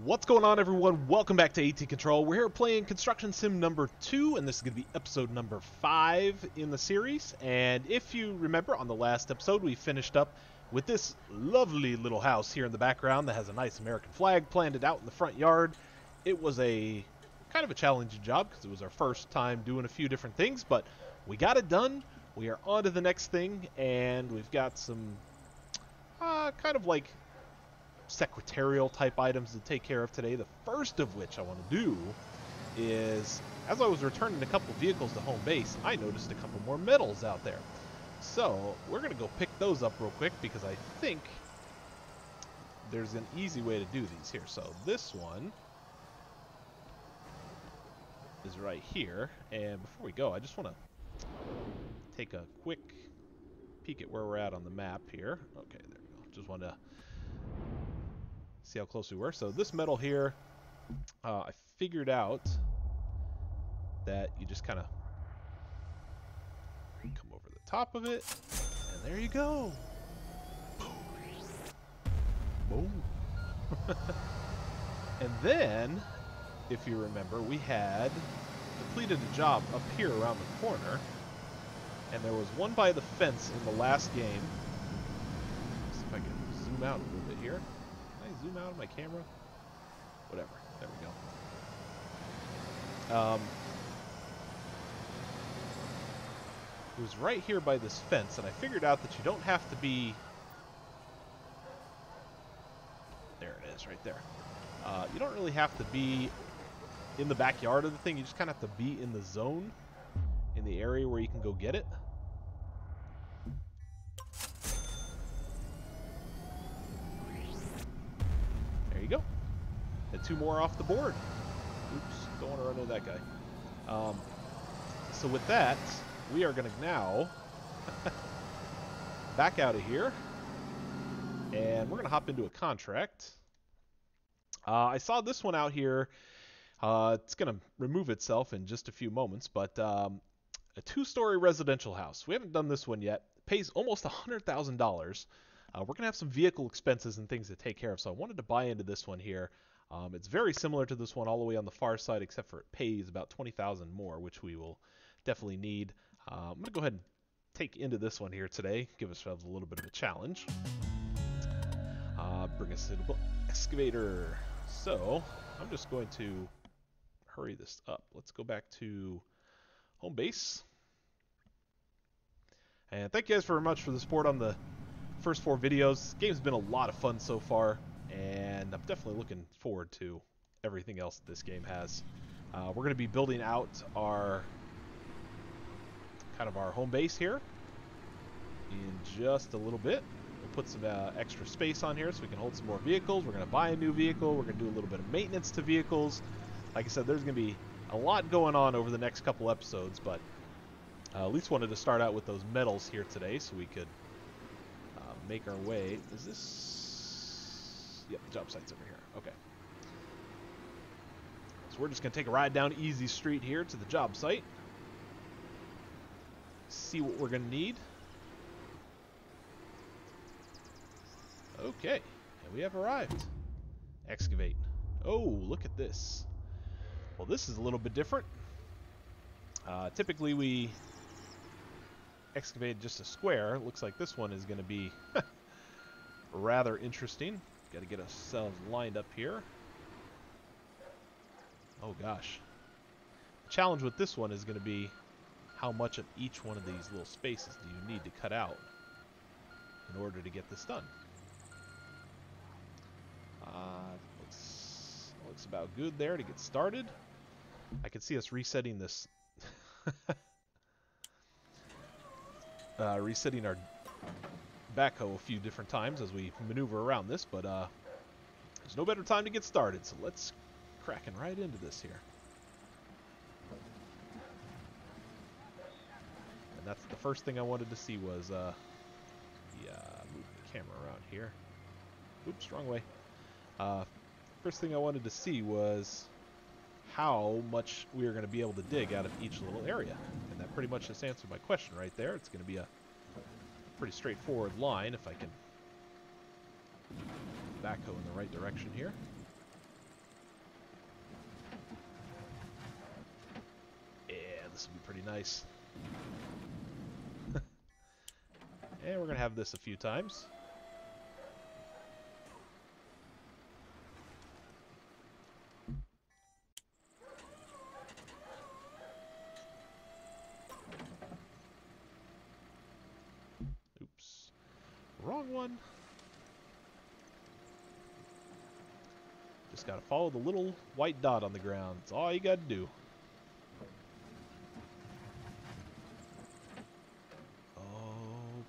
What's going on, everyone? Welcome back to ATControl. We're here playing Construction Sim number 2, and this is going to be episode number 5 in the series. And if you remember, on the last episode, we finished up with this lovely little house here in the background that has a nice American flag planted out in the front yard. It was a kind of a challenging job because it was our first time doing a few different things, but we got it done. We are on to the next thing, and we've got some kind of like secretarial type items to take care of today. The first of which I want to do is, as I was returning a couple vehicles to home base, I noticed a couple more metals out there. So we're going to go pick those up real quick because I think there's an easy way to do these here. So this one is right here, and before we go, I just want to take a quick peek at where we're at on the map here. Okay, there we go. Just want to see how close we were. So this metal here, I figured out that you just kind of come over the top of it, and there you go. Boom. And then, if you remember, we had completed a job up here around the corner, and there was one by the fence in the last game. Let's see if I can zoom out a little bit here. Zoom out of my camera? Whatever. There we go. It was right here by this fence, and I figured out that you don't have to be... There it is, right there. You don't really have to be in the backyard of the thing. You just kind of have to be in the zone, in the area where you can go get it. There you go. And 2 more off the board. Oops, don't want to run into that guy. So with that, we are going to now back out of here, and we're going to hop into a contract. I saw this one out here. It's going to remove itself in just a few moments, but a 2-story residential house. We haven't done this one yet. It pays almost $100,000. We're going to have some vehicle expenses and things to take care of, so I wanted to buy into this one here. It's very similar to this one all the way on the far side, except for it pays about $20,000 more, which we will definitely need. I'm going to go ahead and take into this one here today, give ourselves a little bit of a challenge. Bring us into Excavator. So, I'm just going to hurry this up. Let's go back to home base. And thank you guys very much for the support on the first 4 videos. This game's been a lot of fun so far, and I'm definitely looking forward to everything else that this game has. We're going to be building out our our home base here in just a little bit. We'll put some extra space on here so we can hold some more vehicles. We're going to buy a new vehicle. We're going to do a little bit of maintenance to vehicles. Like I said, there's going to be a lot going on over the next couple episodes, but at least wanted to start out with those metals here today so we could make our way. Is this... Yep, the job site's over here. Okay. So we're just going to take a ride down Easy Street here to the job site. See what we're going to need. Okay, and we have arrived. Excavate. Oh, look at this. Well, this is a little bit different. Typically we excavate just a square. It looks like this one is going to be rather interesting. Got to get ourselves lined up here. Oh gosh. The challenge with this one is going to be how much of each one of these little spaces do you need to cut out in order to get this done. Looks about good there to get started. I can see us resetting this resetting our backhoe a few different times as we maneuver around this, but there's no better time to get started, so let's cracking right into this here. And that's the first thing I wanted to see was move the camera around here. Oops, wrong way. First thing I wanted to see was how much we are going to be able to dig out of each little area. And that pretty much just answered my question right there. It's going to be a pretty straightforward line if I can backhoe in the right direction here. be nice. And we're going to have this a few times. Oops. Wrong one. Just got to follow the little white dot on the ground. That's all you got to do.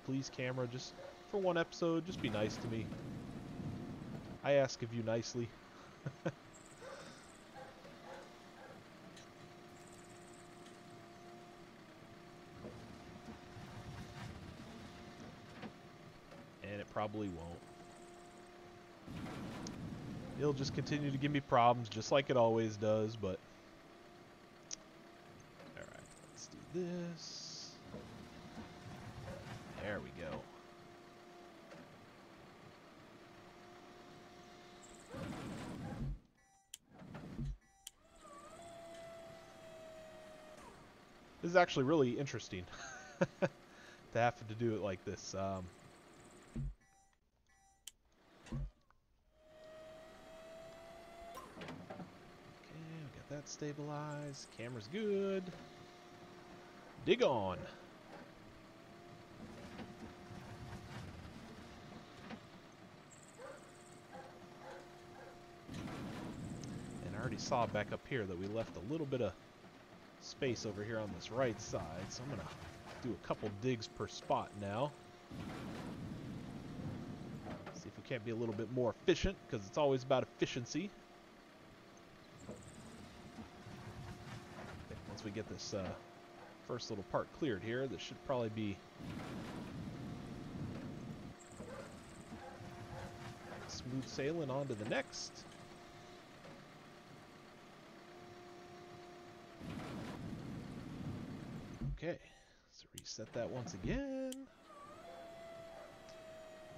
Please, camera, just for one episode, just be nice to me. I ask of you nicely. And it probably won't. It'll just continue to give me problems, just like it always does, but... Alright, let's do this. There we go. This is actually really interesting to have to do it like this. Okay, we got that stabilized. Camera's good. Dig on. Saw back up here that we left a little bit of space over here on this right side, so I'm gonna do a couple digs per spot now. See if we can't be a little bit more efficient, because it's always about efficiency. Okay, once we get this first little part cleared here, this should probably be smooth sailing on to the next. Okay, let's reset that once again.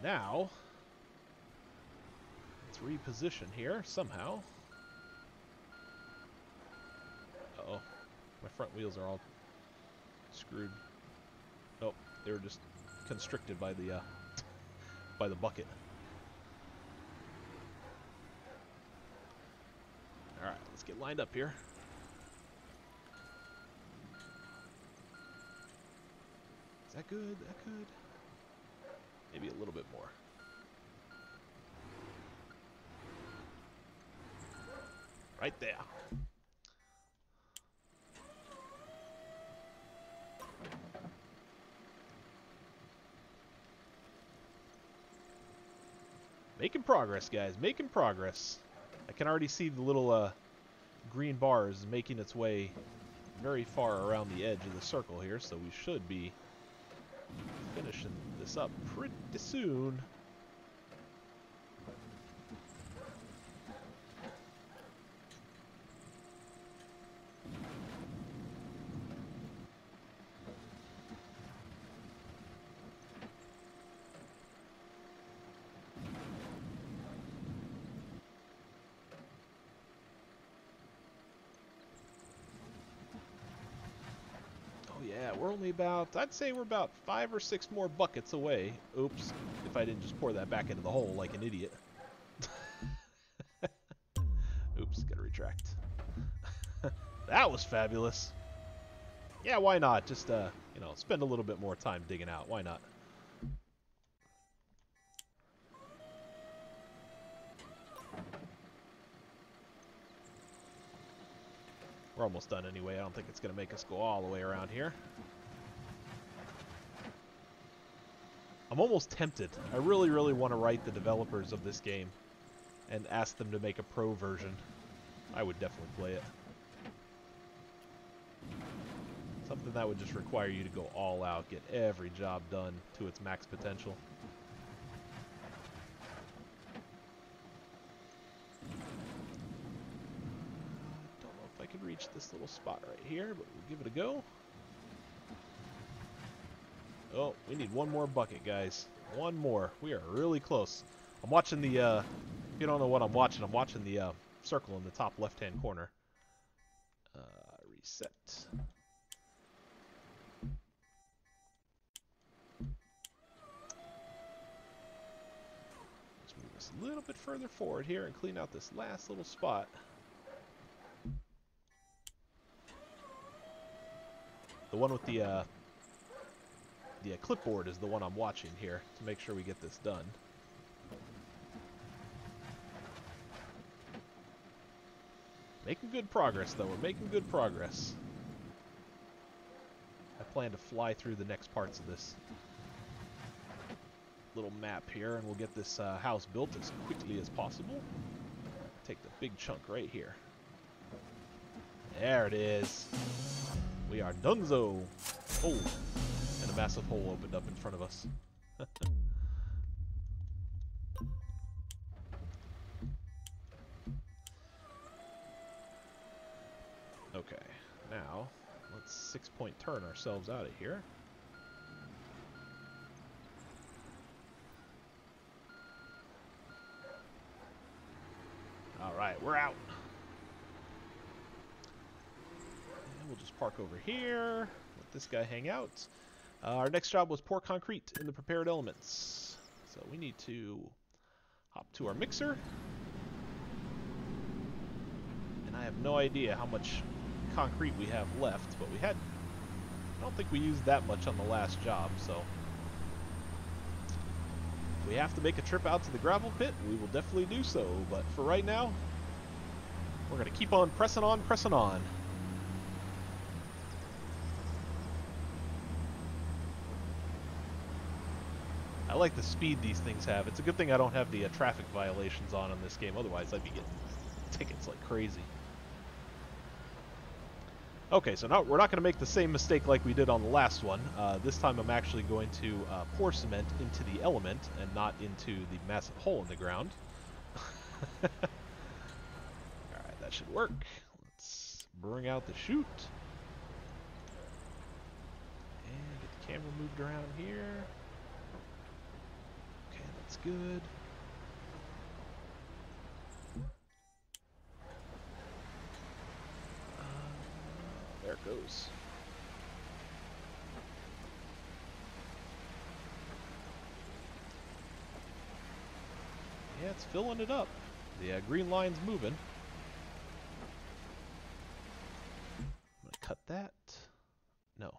Now, let's reposition here somehow. Uh-oh, my front wheels are all screwed. Oh, they were just constricted by the bucket. All right, let's get lined up here. Is that good? That good? Maybe a little bit more. Right there. Making progress, guys. Making progress. I can already see the little green bars making its way very far around the edge of the circle here, so we should be finishing this up pretty soon. Yeah, we're only about, I'd say we're about 5 or 6 more buckets away. Oops, if I didn't just pour that back into the hole like an idiot. Oops, gotta retract. That was fabulous. Yeah, why not? Just, you know, spend a little bit more time digging out. Why not? We're almost done anyway. I don't think it's going to make us go all the way around here. I'm almost tempted. I really, really want to write the developers of this game and ask them to make a pro version. I would definitely play it. Something that would just require you to go all out, get every job done to its max potential. Reach this little spot right here, but we'll give it a go. Oh, we need one more bucket, guys. One more. We are really close. I'm watching the, if you don't know what I'm watching the circle in the top left-hand corner. Reset. just a little bit further forward here and clean out this last little spot. The one with the clipboard is the one I'm watching here to make sure we get this done. Making good progress, though. We're making good progress. I plan to fly through the next parts of this little map here, and we'll get this house built as quickly as possible. Take the big chunk right here. There it is. We are donezo. Oh, and a massive hole opened up in front of us. Okay, now let's 6-point turn ourselves out of here. Alright, we're out. And we'll just park over here. Let this guy hang out. Our next job was pour concrete in the prepared elements. So we need to hop to our mixer. And I have no idea how much concrete we have left, but I don't think we used that much on the last job, so if we have to make a trip out to the gravel pit, we will definitely do so, but for right now, we're going to keep on pressing on, pressing on. I like the speed these things have. It's a good thing I don't have the traffic violations on in this game, otherwise I'd be getting tickets like crazy. Okay, so now we're not going to make the same mistake like we did on the last one. This time I'm actually going to pour cement into the element and not into the massive hole in the ground. Alright, that should work. Let's bring out the chute. And get the camera moved around here. Okay, that's good. There it goes. Yeah, it's filling it up. The green line's moving. I'm gonna cut that. No.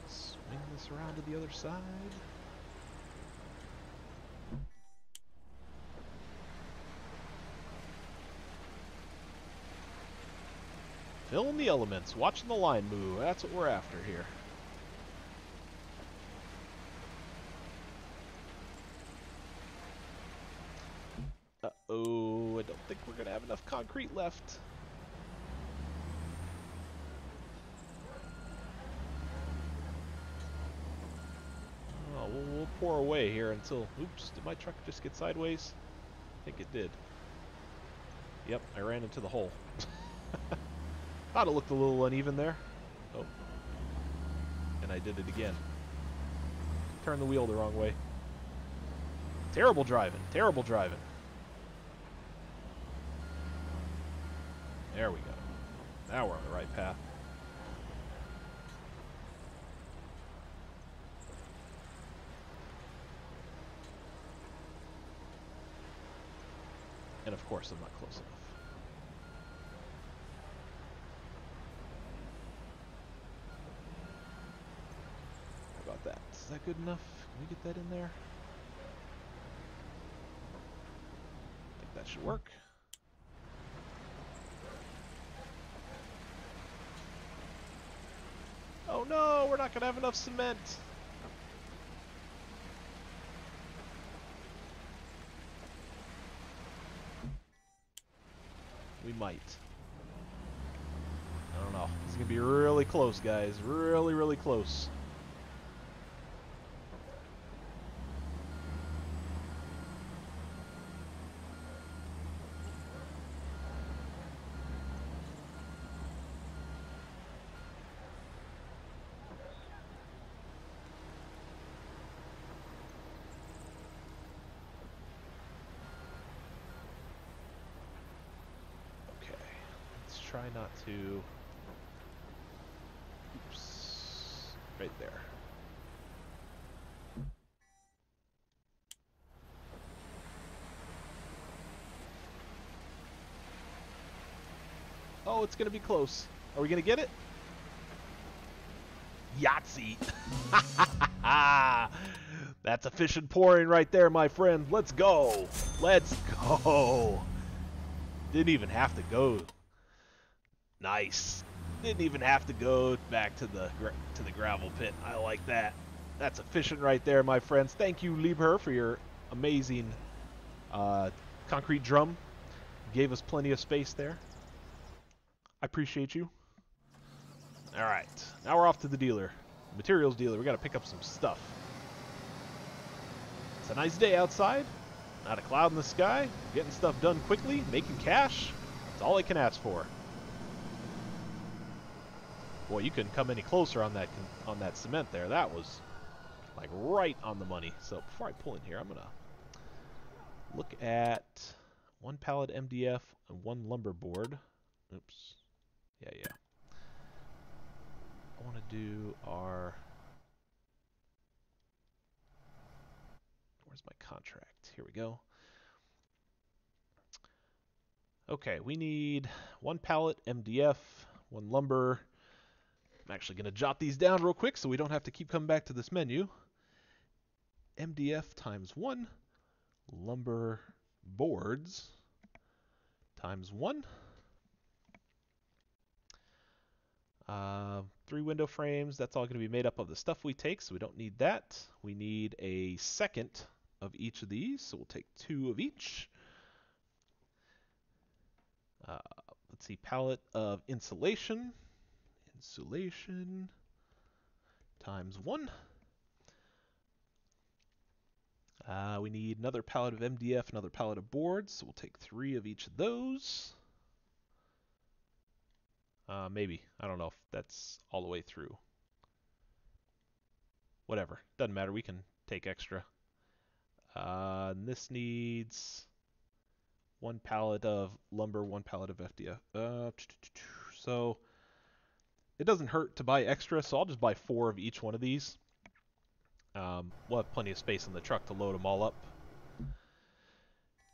Swing this around to the other side. Filling the elements, watching the line move. That's what we're after here. Uh-oh, I don't think we're going to have enough concrete left. Oh, we'll pour away here until... Oops, did my truck just get sideways? I think it did. Yep, I ran into the hole. Thought it looked a little uneven there. Oh. And I did it again. Turned the wheel the wrong way. Terrible driving. Terrible driving. There we go. Now we're on the right path. And of course I'm not close enough. How about that? Is that good enough? Can we get that in there? I think that should work. Oh no, we're not going to have enough cement. We might. I don't know. This is going to be really close, guys. Really, really close. Try not to... Oops. right there. Oh, it's going to be close. Are we going to get it? Yahtzee! That's efficient pouring right there, my friend. Let's go. Let's go. Didn't even have to go. Nice. Didn't even have to go back to the gravel pit. I like that. That's efficient right there, my friends. Thank you, Liebherr, for your amazing concrete drum. Gave us plenty of space there. I appreciate you. Alright, now we're off to the dealer. Materials dealer, we gotta pick up some stuff. It's a nice day outside. Not a cloud in the sky. Getting stuff done quickly, making cash. That's all I can ask for. Boy, you couldn't come any closer on that cement there. That was like right on the money. So before I pull in here, I'm gonna look at 1 pallet MDF and 1 lumber board. Oops. Yeah. I want to do our... Where's my contract? Here we go. Okay, we need 1 pallet MDF, 1 lumber. I'm actually going to jot these down real quick so we don't have to keep coming back to this menu. MDF times 1, lumber boards times 1. 3 window frames, that's all going to be made up of the stuff we take, so we don't need that. We need a second of each of these, so we'll take 2 of each. Let's see, pallet of insulation. Insulation times 1. We need another pallet of MDF, another pallet of boards, so we'll take 3 of each of those. Maybe. I don't know if that's all the way through. Whatever. Doesn't matter. We can take extra. And this needs 1 pallet of lumber, 1 pallet of FDF. So it doesn't hurt to buy extra, so I'll just buy 4 of each one of these. We'll have plenty of space in the truck to load them all up.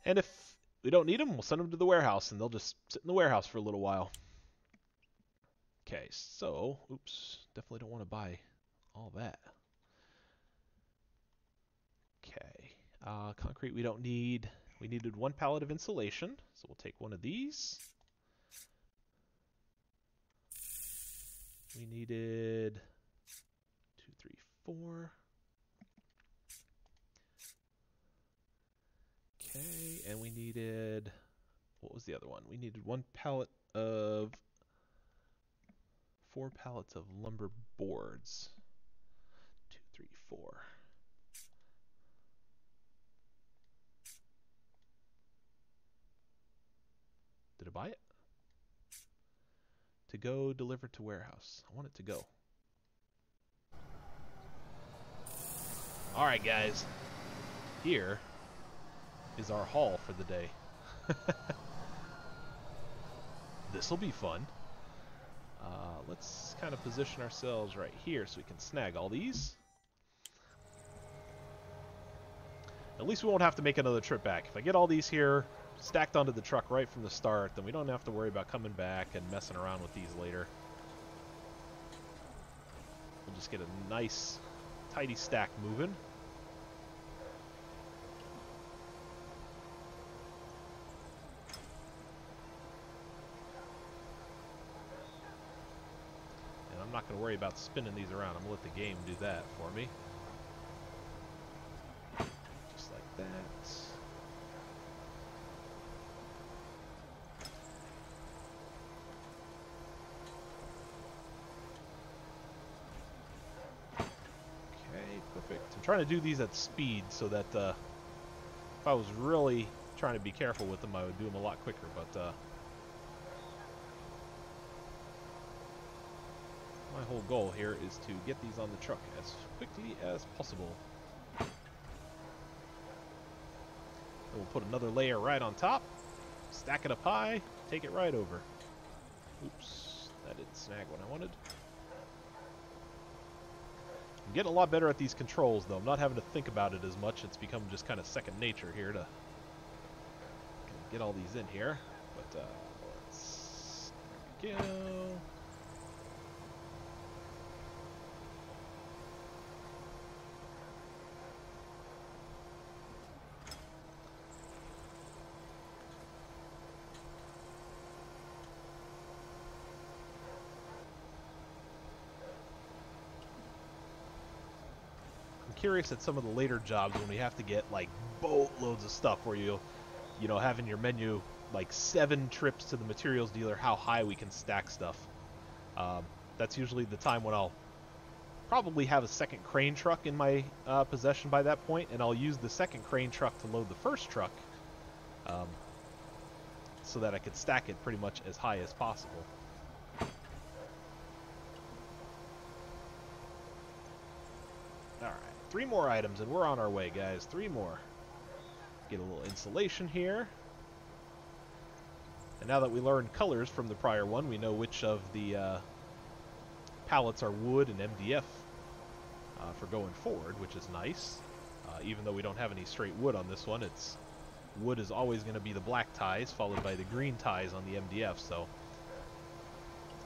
And if we don't need them, we'll send them to the warehouse, and they'll just sit in the warehouse for a little while. Okay, so, oops, definitely don't want to buy all that. Okay, concrete we don't need. We needed 1 pallet of insulation, so we'll take 1 of these. We needed 2, 3, 4. Okay, and we needed, what was the other one? We needed 1 pallet of 4 pallets of lumber boards. 2, 3, 4. Did I buy it? To go, delivered to warehouse. I want it to go. Alright guys, here is our haul for the day. This'll be fun. Let's kind of position ourselves right here so we can snag all these. At least we won't have to make another trip back. If I get all these here stacked onto the truck right from the start, then we don't have to worry about coming back and messing around with these later. We'll just get a nice, tidy stack moving. And I'm not going to worry about spinning these around. I'm going to let the game do that for me. Just like that. Perfect. I'm trying to do these at speed so that if I was really trying to be careful with them, I would do them a lot quicker, but my whole goal here is to get these on the truck as quickly as possible. Then we'll put another layer right on top, stack it up high, take it right over. Oops, that didn't snag what I wanted. I'm getting a lot better at these controls, though. I'm not having to think about it as much. It's become just kind of second nature here to get all these in here. But there we go. Curious at some of the later jobs when we have to get like boatloads of stuff where you know, have in your menu like 7 trips to the materials dealer, how high we can stack stuff. That's usually the time when I'll probably have a second crane truck in my possession by that point, and I'll use the second crane truck to load the first truck so that I could stack it pretty much as high as possible. Alright, 3 more items and we're on our way, guys. 3 more. Get a little insulation here. And now that we learned colors from the prior one, we know which of the pallets are wood and MDF for going forward, which is nice. Even though we don't have any straight wood on this one, wood is always going to be the black ties, followed by the green ties on the MDF, so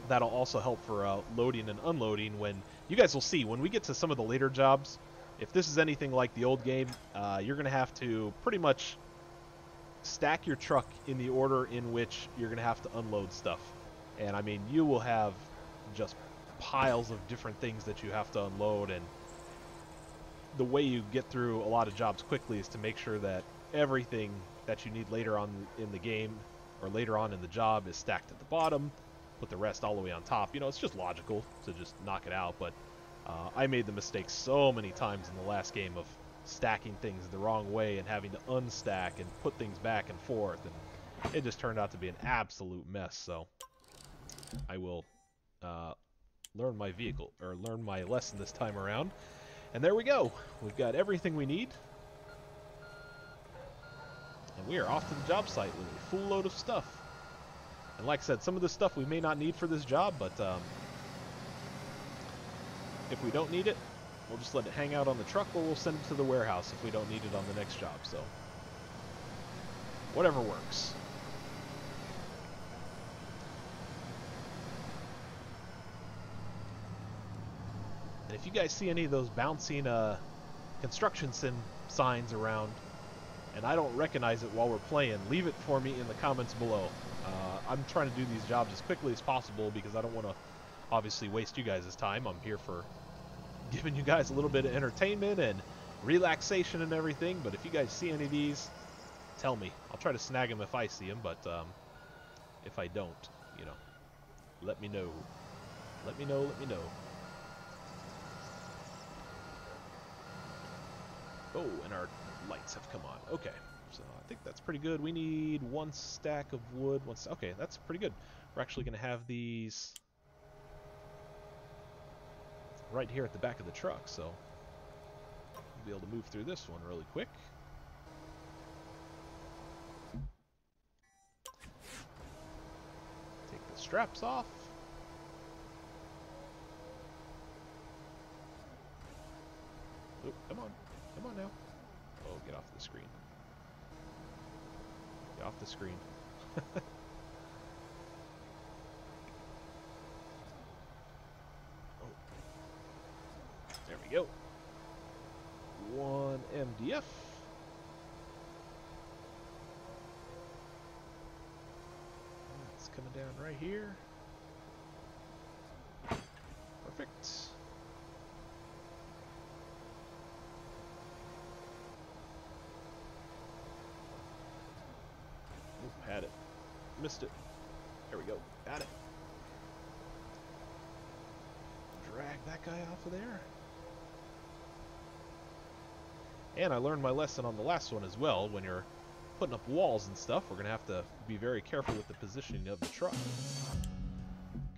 that'll also help for loading and unloading. When you guys will see when we get to some of the later jobs, if this is anything like the old game, you're going to have to pretty much stack your truck in the order in which you're going to have to unload stuff. And I mean, you will have just piles of different things that you have to unload, and the way you get through a lot of jobs quickly is to make sure that everything that you need later on in the game or later on in the job is stacked at the bottom, put the rest all the way on top. You know, it's just logical to just knock it out, but I made the mistake so many times in the last game of stacking things the wrong way and having to unstack and put things back and forth, and it just turned out to be an absolute mess. So I will learn my lesson this time around. And there we go. We've got everything we need. And we are off to the job site with a full load of stuff. And like I said, some of this stuff we may not need for this job, but if we don't need it, we'll just let it hang out on the truck, or we'll send it to the warehouse if we don't need it on the next job. So whatever works. And if you guys see any of those bouncing construction sim signs around and I don't recognize it while we're playing, leave it for me in the comments below. I'm trying to do these jobs as quickly as possible because I don't want to obviously waste you guys' time. I'm here for giving you guys a little bit of entertainment and relaxation and everything, but if you guys see any of these, tell me. I'll try to snag them if I see them, but if I don't, you know, let me know. Let me know, let me know. Oh, and our lights have come on. Okay, so I think that's pretty good. We need 1 stack of wood. Okay, that's pretty good. We're actually going to have these right here at the back of the truck, so we'll be able to move through this one really quick. Take the straps off. Oh, come on. Come on now. Oh, get off the screen. Get off the screen. Oh. There we go. 1 MDF. It's coming down right here. Perfect. Had it. Missed it. There we go. Got it. Drag that guy off of there. And I learned my lesson on the last one as well. When you're putting up walls and stuff, we're going to have to be very careful with the positioning of the truck.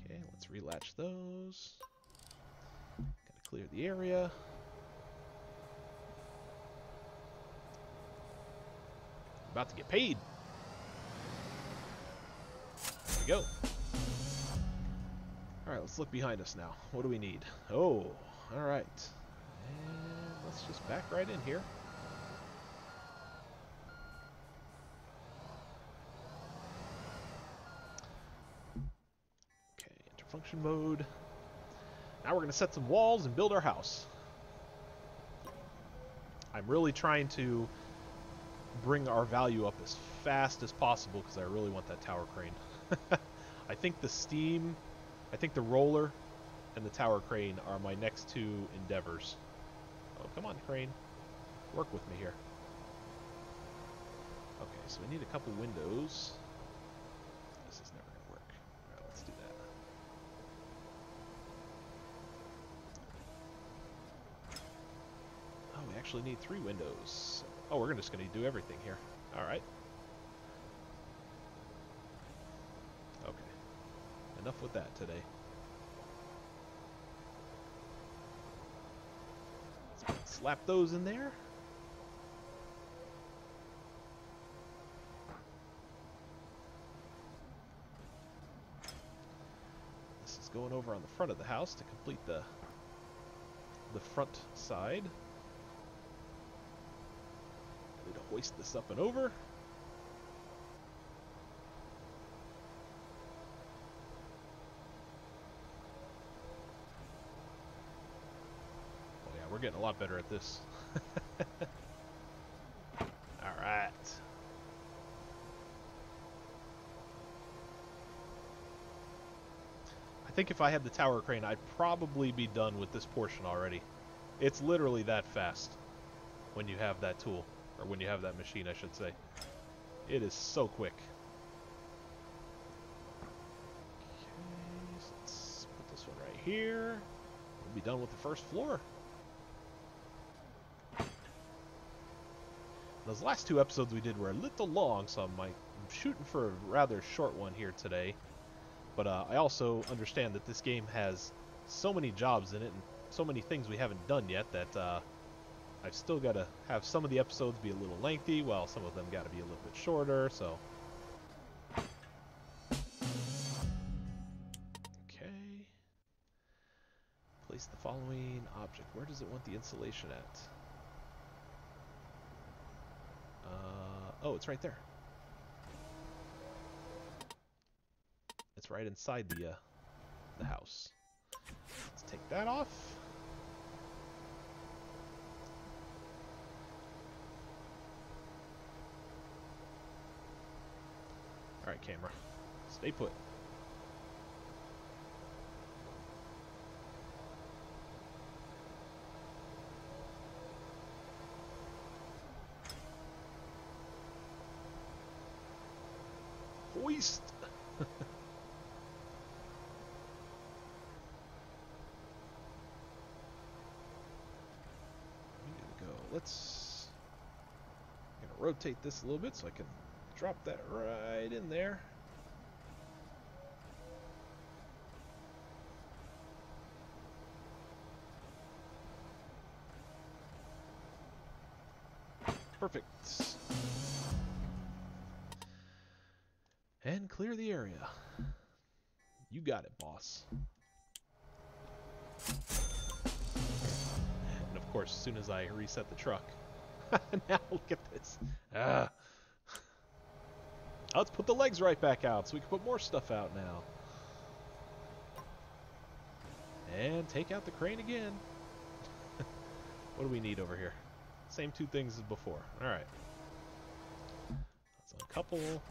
Okay, let's relatch those. Got to clear the area. About to get paid. Go. Alright, let's look behind us now. What do we need? Oh, alright. And let's just back right in here. Okay, enter function mode. Now we're going to set some walls and build our house. I'm really trying to bring our value up as fast as possible because I really want that tower crane. I think the roller and the tower crane are my next two endeavors. Oh, come on, crane. Work with me here. Okay, so we need a couple windows. This is never going to work. Alright, let's do that. Oh, we actually need 3 windows. Oh, we're just going to do everything here. Alright. Okay. Enough with that today. Let's slap those in there. This is going over on the front of the house to complete the front side. Need to hoist this up and over. Oh yeah, we're getting a lot better at this. Alright. I think if I had the tower crane, I'd probably be done with this portion already. It's literally that fast when you have that tool. Or when you have that machine, I should say. It is so quick. Okay, so let's put this one right here. We'll be done with the first floor. Those last 2 episodes we did were a little long, so I'm shooting for a rather short one here today. But I also understand that this game has so many jobs in it and so many things we haven't done yet that I've still got to have some of the episodes be a little lengthy, while some of them got to be a little bit shorter, so... Okay. Place the following object. Where does it want the insulation at? Oh, it's right there. It's right inside the house. Let's take that off. Alright, camera. Stay put. Hoist! Let's... I'm going to rotate this a little bit so I can drop that right in there. Perfect. And clear the area. You got it, boss. And of course, as soon as I reset the truck. Now look at this. Ah. Let's put the legs right back out so we can put more stuff out now. And take out the crane again. What do we need over here? Same 2 things as before. Alright. Let's uncouple.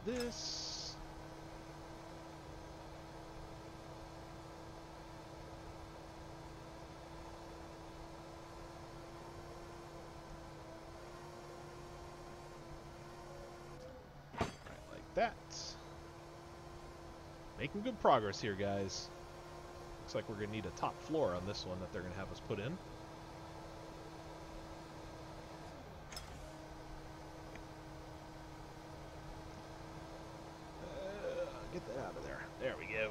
This. Right, like that. Making good progress here, guys. Looks like we're going to need a top floor on this one that they're going to have us put in. Get that out of there. There we go.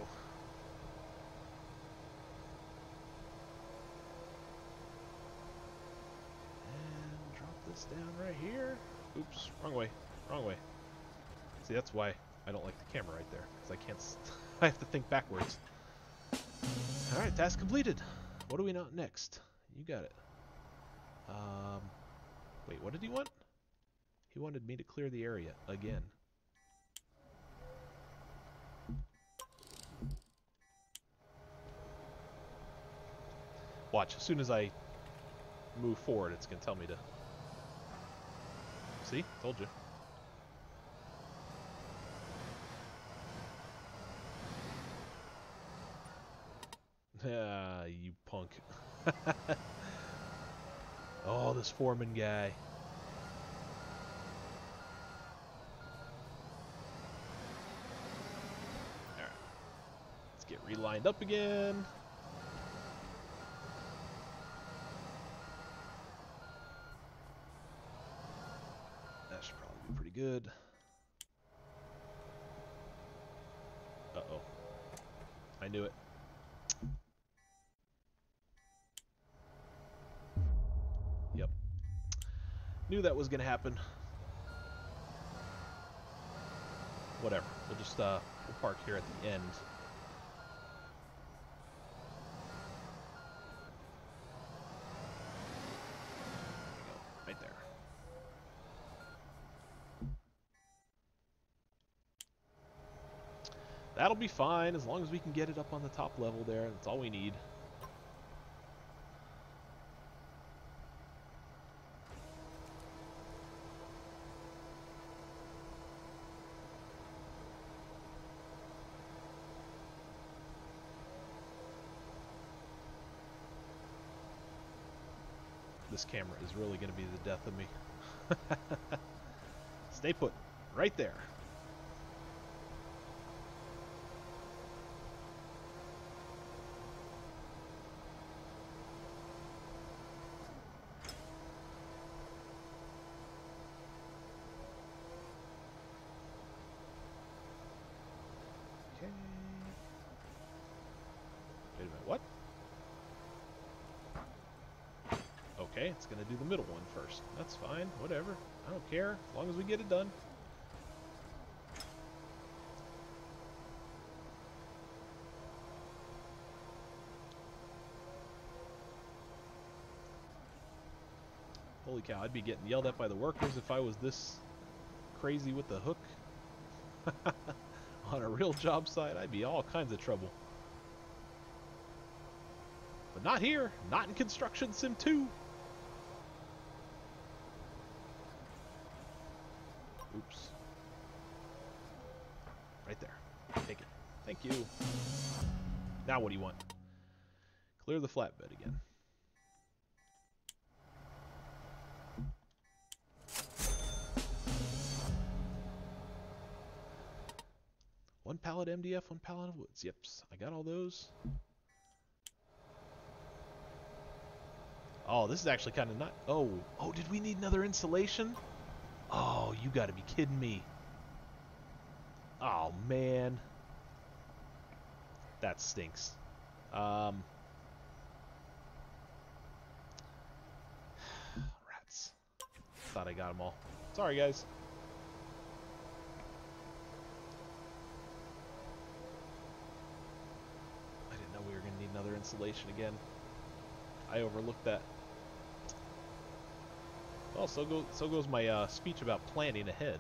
this down right here. Oops, wrong way, wrong way. See, that's why I don't like the camera right there, because I can't. I have to think backwards. All right, task completed. What do we want next? You got it. Wait, what did he want? He wanted me to clear the area again. Watch, as soon as I move forward, it's going to tell me to... See? Told you. Ah, you punk. Oh, this foreman guy. Alright. Let's get relined up again. That should probably be pretty good. Uh-oh. I knew it. Yep. Knew that was going to happen. Whatever. We'll just we'll park here at the end. There we go. Right there. That'll be fine as long as we can get it up on the top level there. That's all we need. This camera is really going to be the death of me. Stay put. Right there. Okay. Wait a minute, what? Okay, it's going to do the middle one first. That's fine, whatever. I don't care, as long as we get it done. Holy cow, I'd be getting yelled at by the workers if I was this crazy with the hook. On a real job site, I'd be all kinds of trouble. But not here, not in Construction Sim 2. Oops. Right there. Take it. Thank you. Now what do you want? Clear the flatbed again. One pallet MDF, one pallet of woods. Yep, I got all those. Oh, this is actually kind of not... Oh, did we need another insulation? Oh, you gotta be kidding me. Oh, man. That stinks. Rats. Thought I got them all. Sorry, guys. I didn't know we were gonna need another insulation again. I overlooked that. Well, so goes my speech about planning ahead.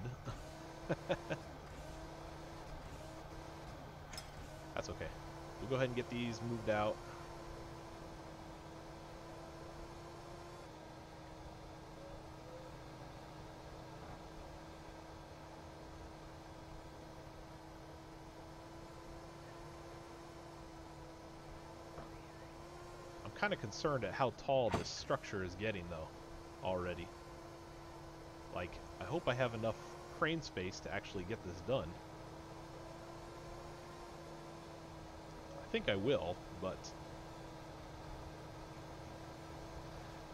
That's okay. We'll go ahead and get these moved out. I'm kind of concerned at how tall this structure is getting, though, already. Like, I hope I have enough crane space to actually get this done. I think I will, but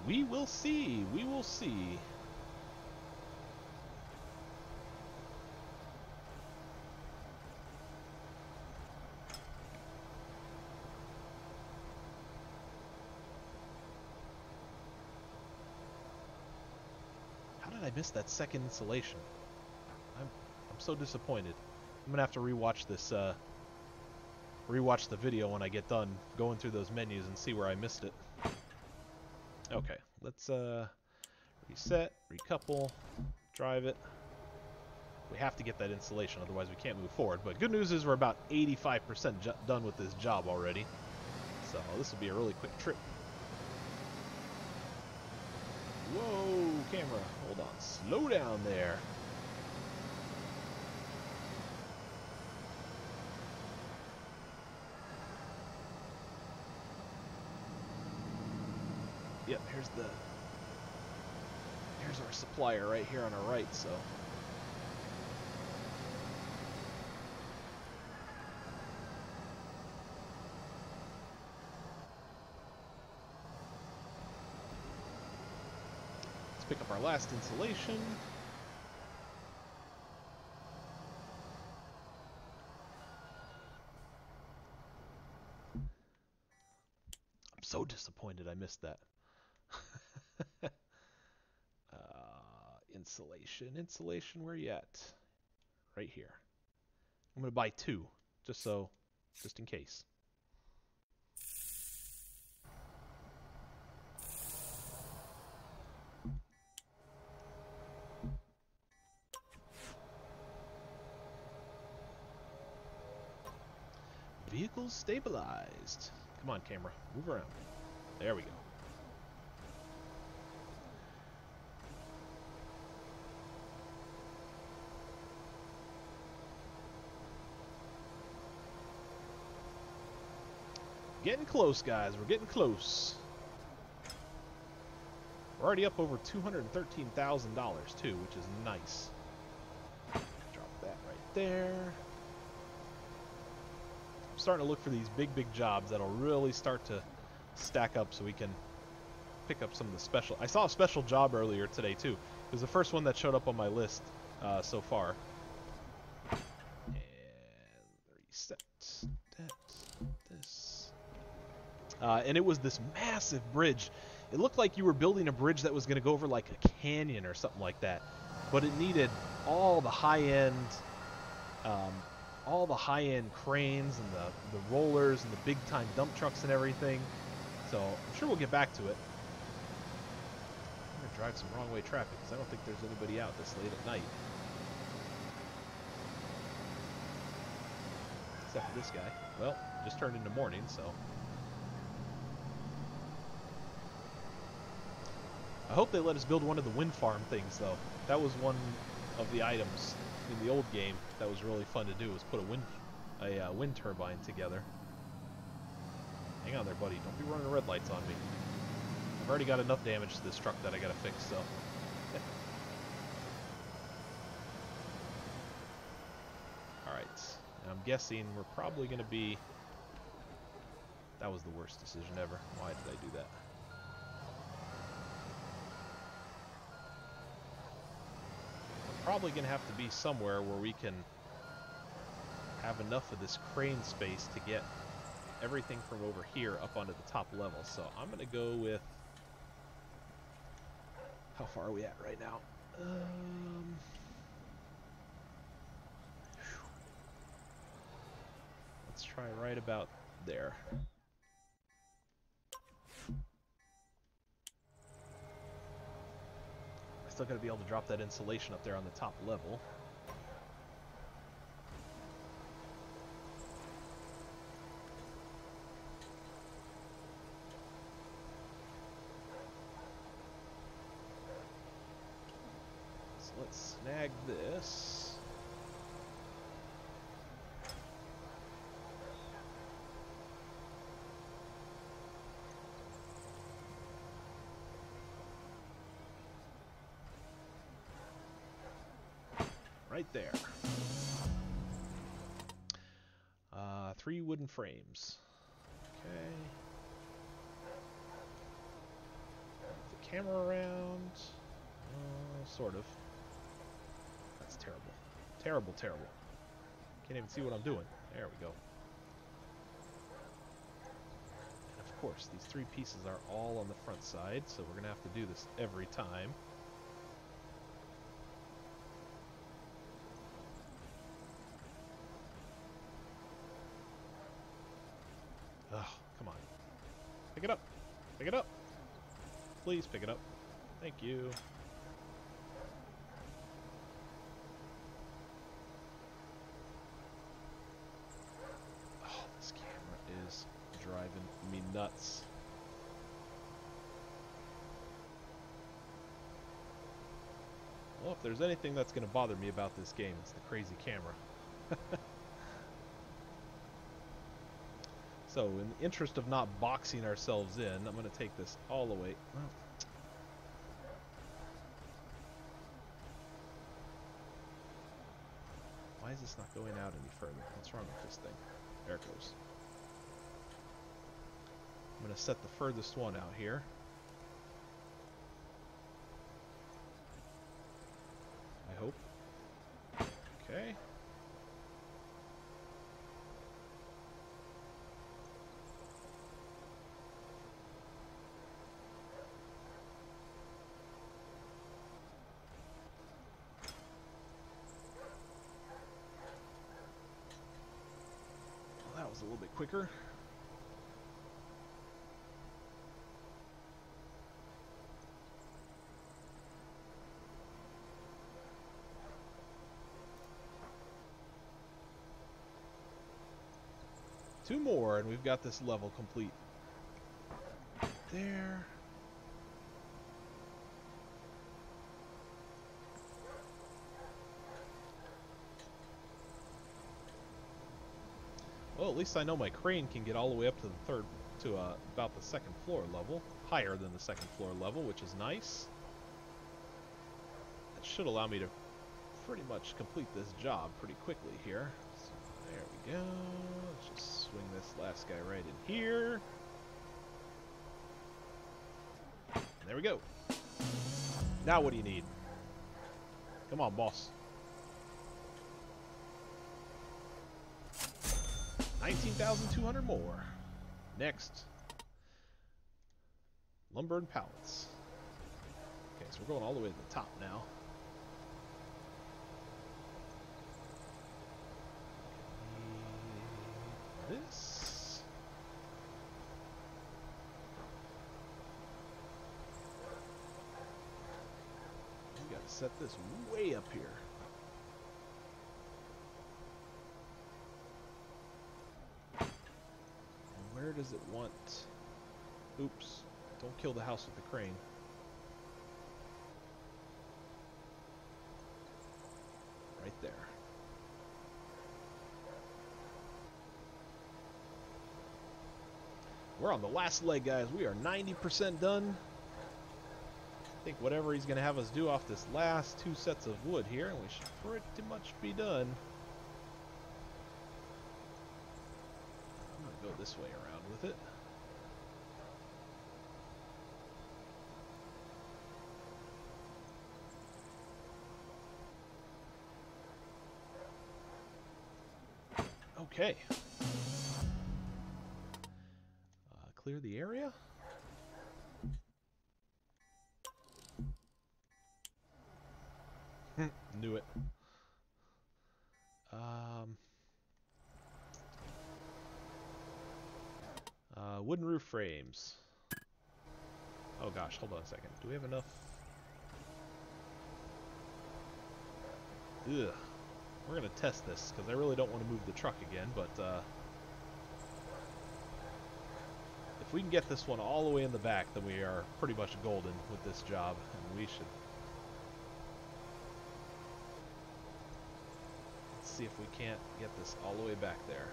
we will see. We will see. I missed that second insulation. I'm so disappointed. I'm gonna have to rewatch this. Rewatch the video when I get done going through those menus and see where I missed it. Okay, let's reset, recouple, drive it. We have to get that insulation, otherwise we can't move forward. But good news is we're about 85% done with this job already. So this will be a really quick trip. Whoa, camera, hold on, slow down there. Yep, here's our supplier right here on our right, so. Let's pick up our last insulation. I'm so disappointed I missed that. Insulation, where you at? Right here. I'm gonna buy 2, just in case. Vehicles stabilized. Come on, camera, move around. There we go. Getting close, guys. We're getting close. We're already up over $213,000 too, which is nice. Drop that right there. I'm starting to look for these big jobs that'll really start to stack up so we can pick up some of the special. I saw a special job earlier today too. It was the first one that showed up on my list so far. And reset that. This. And it was this massive bridge. It looked like you were building a bridge that was going to go over like a canyon or something like that. But it needed all the high-end cranes and the rollers and the big-time dump trucks and everything. So I'm sure we'll get back to it. I'm going to drive some wrong-way traffic because I don't think there's anybody out this late at night. Except for this guy. Well, just turned into morning, so... I hope they let us build one of the wind farm things, though. That was one of the items in the old game that was really fun to do, was put a wind turbine together. Hang on there, buddy. Don't be running red lights on me. I've already got enough damage to this truck that I gotta fix, so... Alright. I'm guessing we're probably gonna be... That was the worst decision ever. Why did I do that? Probably going to have to be somewhere where we can have enough of this crane space to get everything from over here up onto the top level. So I'm going to go with... How far are we at right now? Let's try right about there. Still got to be able to drop that insulation up there on the top level. So let's snag this. Right there. 3 wooden frames. Okay. Move the camera around. Sort of. That's terrible. Terrible, terrible. Can't even see what I'm doing. There we go. And of course, these 3 pieces are all on the front side, so we're going to have to do this every time. Pick it up. Pick it up. Please pick it up. Thank you. Oh, this camera is driving me nuts. Well, if there's anything that's going to bother me about this game, it's the crazy camera. So, in the interest of not boxing ourselves in, I'm going to take this all the way. Oh. Why is this not going out any further? What's wrong with this thing? There it goes. I'm going to set the furthest one out here. I hope. Okay. Well, that was a little bit quicker. Two more, and we've got this level complete. There. Well, at least I know my crane can get all the way up to about the second floor level. Higher than the second floor level, which is nice. That should allow me to pretty much complete this job pretty quickly here. So there we go. Let's just swing this last guy right in here. And there we go. Now what do you need? Come on, boss. 19,200 more. Next. Lumber and pallets. Okay, so we're going all the way to the top now. This. We gotta set this way up here. And where does it want? Oops. Don't kill the house with the crane. Right there. We're on the last leg, guys. We are 90% done. I think whatever he's going to have us do off this last two sets of wood here, and we should pretty much be done. I'm going to go this way around with it. Okay. Clear the area. Knew it. Wooden roof frames. Oh gosh, hold on a second. Do we have enough? Ugh. We're gonna test this because I really don't want to move the truck again, but if we can get this one all the way in the back, then we are pretty much golden with this job, and we should. Let's see if we can't get this all the way back there.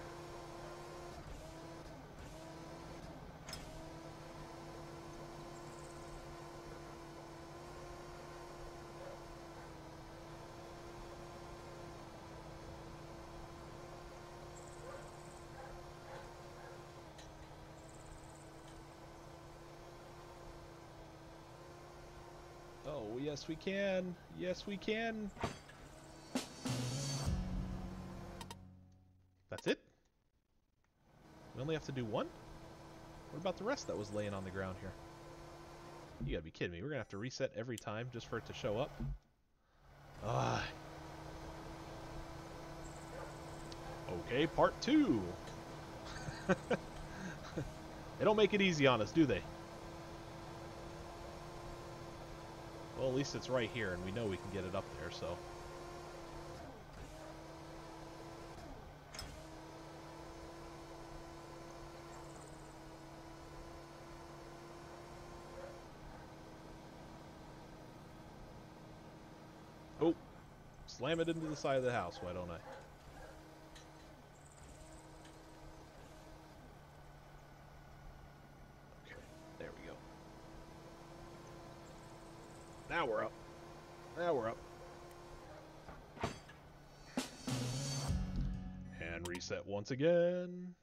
Oh, yes we can. Yes we can. That's it? We only have to do one? What about the rest that was laying on the ground here? You gotta be kidding me. We're gonna have to reset every time just for it to show up? Ah. Okay, part 2. They don't make it easy on us, do they? Well, at least it's right here, and we know we can get it up there, so... Oh! Slam it into the side of the house, why don't I? Now we're up. Now we're up. And reset once again.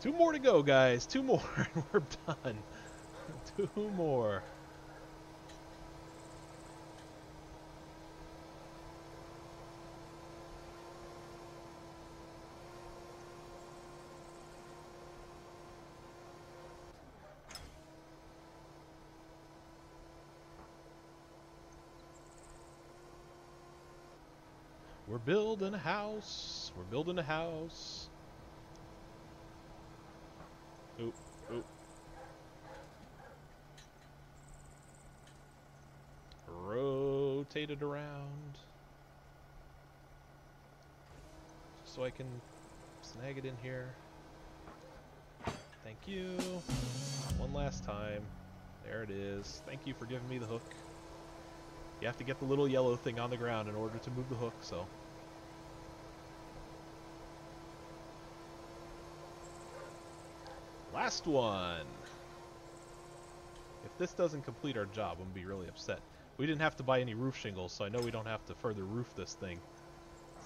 Two more to go, guys. Two more and we're done. Two more. We're building a house. We're building a house. Oop, oop. Rotate it around. Just so I can snag it in here. Thank you. One last time. There it is. Thank you for giving me the hook. You have to get the little yellow thing on the ground in order to move the hook, so... Last one! If this doesn't complete our job, I'm going to be really upset. We didn't have to buy any roof shingles, so I know we don't have to further roof this thing.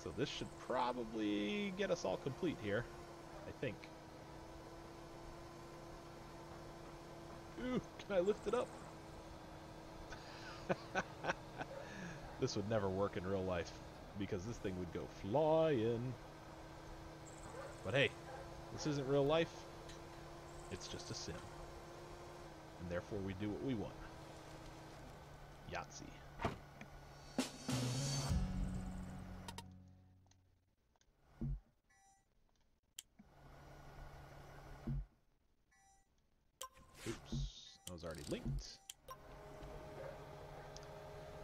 So this should probably get us all complete here, I think. Ooh, can I lift it up? This would never work in real life, because this thing would go flying. But hey, this isn't real life. It's just a sim. And therefore we do what we want. Yahtzee. Oops, that was already linked.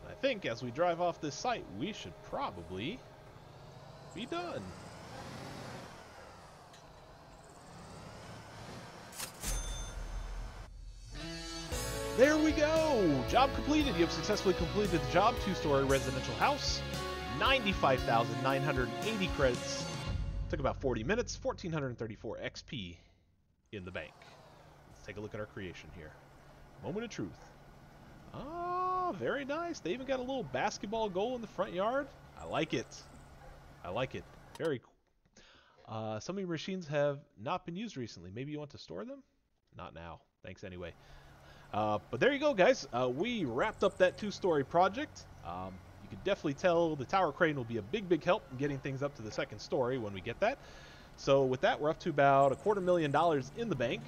And I think as we drive off this site, we should probably be done. There we go! Job completed. You have successfully completed the job. 2-story residential house. 95,980 credits. Took about 40 minutes. 1,434 XP in the bank. Let's take a look at our creation here. Moment of truth. Ah, very nice. They even got a little basketball goal in the front yard. I like it. I like it. Very cool. Some of your machines have not been used recently. Maybe you want to store them? Not now. Thanks anyway. But there you go, guys. We wrapped up that 2-story project. You can definitely tell the tower crane will be a big, big help in getting things up to the 2nd story when we get that. So with that, we're up to about $250,000 in the bank.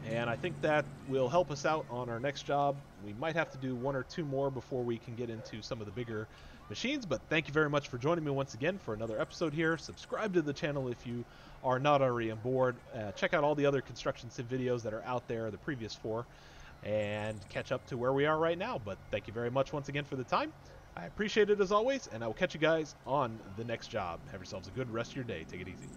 And I think that will help us out on our next job. We might have to do 1 or 2 more before we can get into some of the bigger machines. But thank you very much for joining me once again for another episode here. Subscribe to the channel if you are not already on board. Check out all the other construction sim videos that are out there, the previous 4. And catch up to where we are right now. But thank you very much once again for the time. I appreciate it as always, and I will catch you guys on the next job. Have yourselves a good rest of your day. Take it easy.